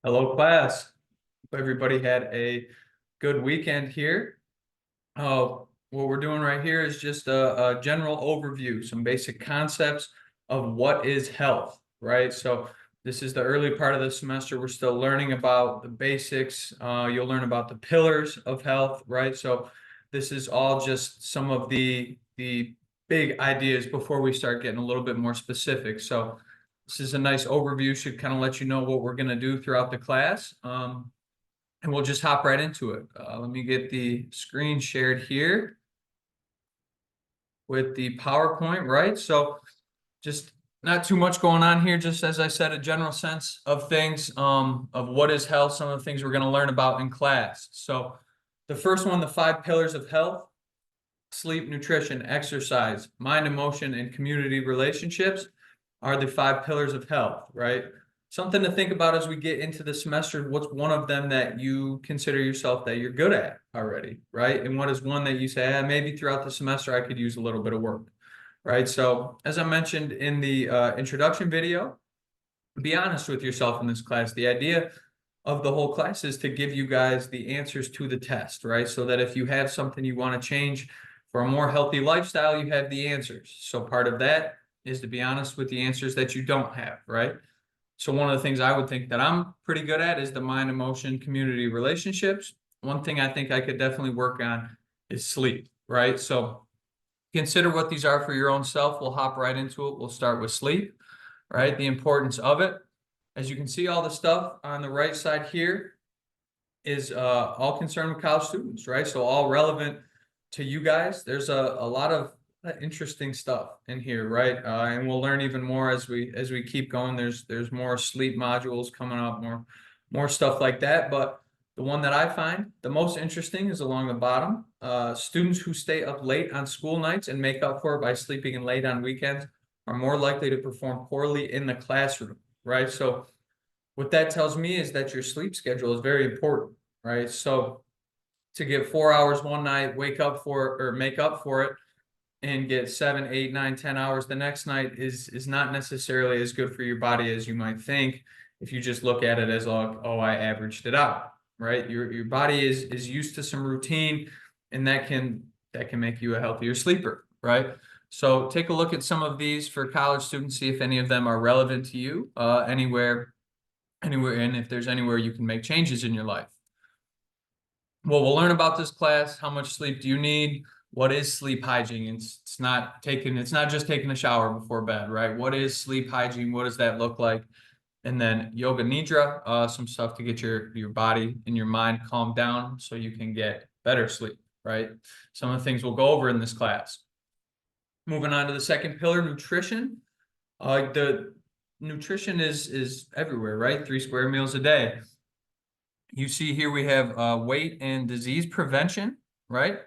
Hello, class. Hope everybody had a good weekend here. What we're doing right here is just a general overview, some basic concepts of what is health, right? So this is the early part of the semester. We're still learning about the basics. You'll learn about the pillars of health, right? So this is all just some of the big ideas before we start getting a little bit more specific. So this is a nice overview, should kind of let you know what we're going to do throughout the class. And we'll just hop right into it. Let me get the screen shared here with the PowerPoint, right? So just not too much going on here. Just as I said, a general sense of things, of what is health, some of the things we're going to learn about in class. So the first one, the 5 pillars of health: sleep, nutrition, exercise, mind, emotion, and community relationships are the 5 pillars of health, right? Something to think about as we get into the semester. What's one of them that you consider yourself that you're good at already, right? And what is one that you say, maybe throughout the semester I could use a little bit of work, right? So as I mentioned in the introduction video, be honest with yourself in this class. The idea of the whole class is to give you guys the answers to the test, right? So that if you have something you want to change for a more healthy lifestyle, you have the answers. So part of that is to be honest with the answers that you don't have, right? So one of the things I would think that I'm pretty good at is the mind, emotion, community relationships. One thing I think I could definitely work on is sleep, right? So consider what these are for your own self. We'll hop right into it. We'll start with sleep, right? The importance of it. As you can see, all the stuff on the right side here is all concerned with college students, right? So all relevant to you guys. There's a lot of interesting stuff in here, right? And we'll learn even more as we keep going. There's more sleep modules coming up, more stuff like that. But the one that I find the most interesting is along the bottom. Students who stay up late on school nights and make up for it by sleeping in late on weekends are more likely to perform poorly in the classroom, right? So what that tells me is that your sleep schedule is very important, right? So to get 4 hours one night, wake up for it or make up for it, and get 7, 8, 9, 10 hours the next night is not necessarily as good for your body as you might think if you just look at it as like, oh, I averaged it out, right? Your body is used to some routine, and that can make you a healthier sleeper, right? So take a look at some of these for college students, see if any of them are relevant to you, anywhere, and if there's anywhere you can make changes in your life. Well, we'll learn about this class. How much sleep do you need? What is sleep hygiene? It's not just taking a shower before bed, right? What is sleep hygiene? What does that look like? And then yoga nidra, some stuff to get your body and your mind calmed down so you can get better sleep, right? Some of the things we'll go over in this class. Moving on to the second pillar, nutrition. The nutrition is everywhere, right? 3 square meals a day. You see here we have weight and disease prevention, right?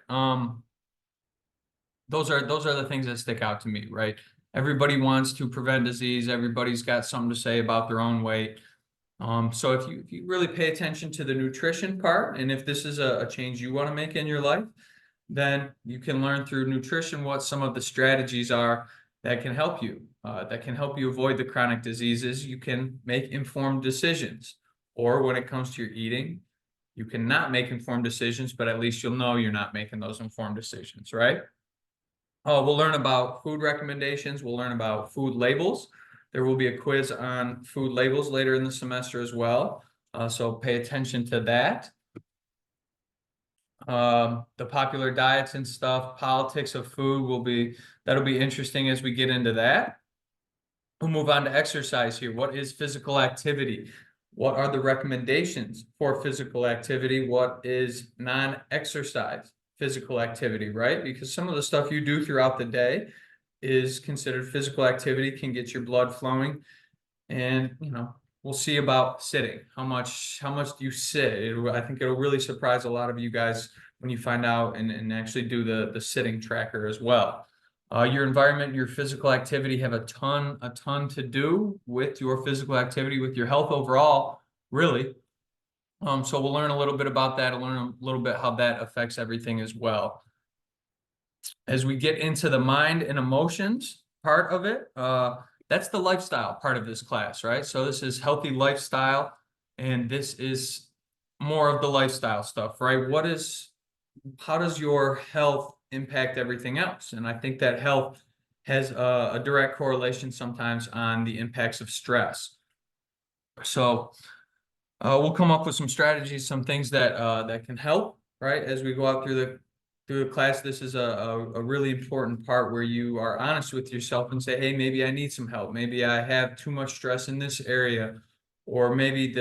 Those are the things that stick out to me, right? Everybody wants to prevent disease. Everybody's got something to say about their own weight. So if you really pay attention to the nutrition part, and if this is a change you want to make in your life, then you can learn through nutrition what some of the strategies are that can help you, avoid the chronic diseases. You can make informed decisions. Or when it comes to your eating, you cannot make informed decisions, but at least you'll know you're not making those informed decisions, right? We'll learn about food recommendations. We'll learn about food labels. There will be a quiz on food labels later in the semester as well. So pay attention to that. The popular diets and stuff, politics of food that'll be interesting as we get into that. We'll move on to exercise here. What is physical activity? What are the recommendations for physical activity? What is non-exercise physical activity, right? Because some of the stuff you do throughout the day is considered physical activity, can get your blood flowing. And, we'll see about sitting. How much do you sit? I think it'll really surprise a lot of you guys when you find out and actually do the sitting tracker as well. Your environment, your physical activity have a ton to do with your physical activity, with your health overall, really. So we'll learn a little bit about that. We'll learn a little bit how that affects everything as well. As we get into the mind and emotions part of it, that's the lifestyle part of this class, right? So this is healthy lifestyle. And this is more of the lifestyle stuff, right? How does your health impact everything else? And I think that health has a direct correlation sometimes on the impacts of stress. So we'll come up with some strategies, some things that can help, right? As we go out through the class, this is a really important part where you are honest with yourself and say, hey, maybe I need some help. Maybe I have too much stress in this area, or maybe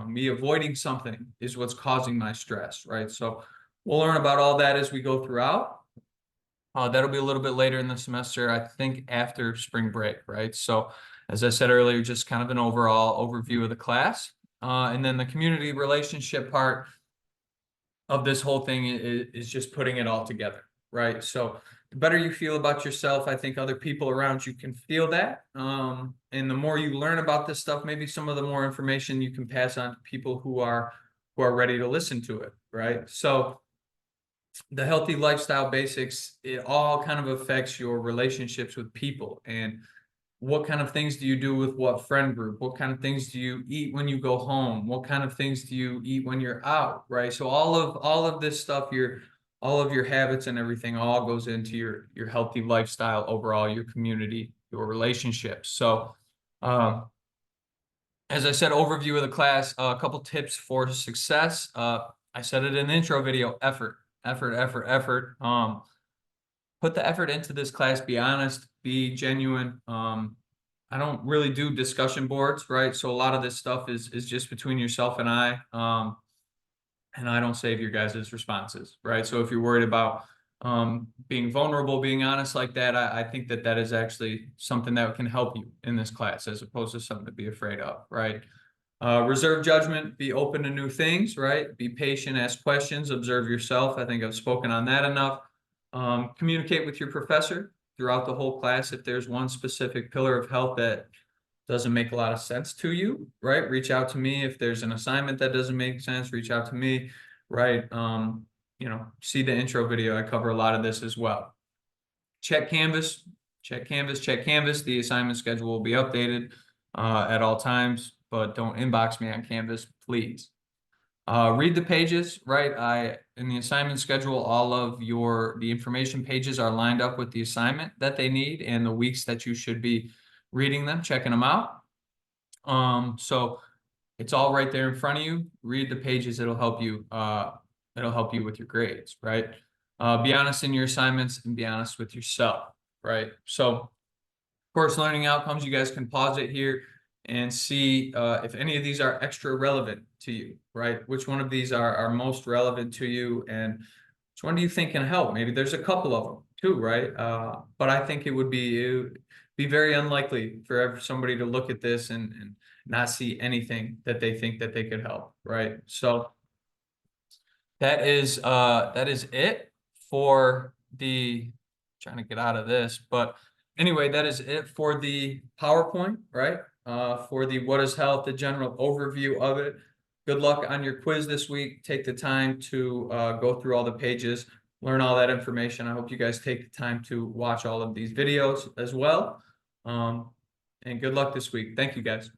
me avoiding something is what's causing my stress, right? So we'll learn about all that as we go throughout. That'll be a little bit later in the semester, I think after spring break, right? So as I said earlier, just kind of an overall overview of the class. And then the community relationship part of this whole thing is just putting it all together, right? So the better you feel about yourself, I think other people around you can feel that. And the more you learn about this stuff, maybe some of the more information you can pass on to people who are ready to listen to it, right? So the healthy lifestyle basics, it all kind of affects your relationships with people. And what kind of things do you do with what friend group? What kind of things do you eat when you go home? What kind of things do you eat when you're out, right? So all of this stuff, all of your habits and everything all goes into your healthy lifestyle overall, your community, your relationships. So as I said, overview of the class, a couple tips for success. I said it in the intro video, effort, effort, effort, effort. Put the effort into this class, be honest, be genuine. I don't really do discussion boards, right? So a lot of this stuff is just between yourself and I. And I don't save your guys' responses, right? So if you're worried about being vulnerable, being honest like that, I think that is actually something that can help you in this class as opposed to something to be afraid of, right? Reserve judgment, be open to new things, right? Be patient, ask questions, observe yourself. I think I've spoken on that enough. Communicate with your professor throughout the whole class. If there's one specific pillar of health that doesn't make a lot of sense to you, right? Reach out to me. If there's an assignment that doesn't make sense, reach out to me, right? See the intro video. I cover a lot of this as well. Check Canvas, check Canvas, check Canvas. The assignment schedule will be updated at all times, but don't inbox me on Canvas, please. Read the pages, right? In the assignment schedule, all of the information pages are lined up with the assignment that they need and the weeks that you should be reading them, checking them out. So it's all right there in front of you. Read the pages, it'll help you with your grades, right? Be honest in your assignments and be honest with yourself, right? So course learning outcomes, you guys can pause it here and see if any of these are extra relevant to you, right? Which one of these are most relevant to you and which one do you think can help? Maybe there's a couple of them too, right? But I think it would be very unlikely for somebody to look at this and not see anything that they think that they could help, right? So that is it for the trying to get out of this, but anyway, that is it for the PowerPoint, right? For the what is health, the general overview of it. Good luck on your quiz this week. Take the time to go through all the pages, learn all that information. I hope you guys take the time to watch all of these videos as well. And good luck this week. Thank you, guys.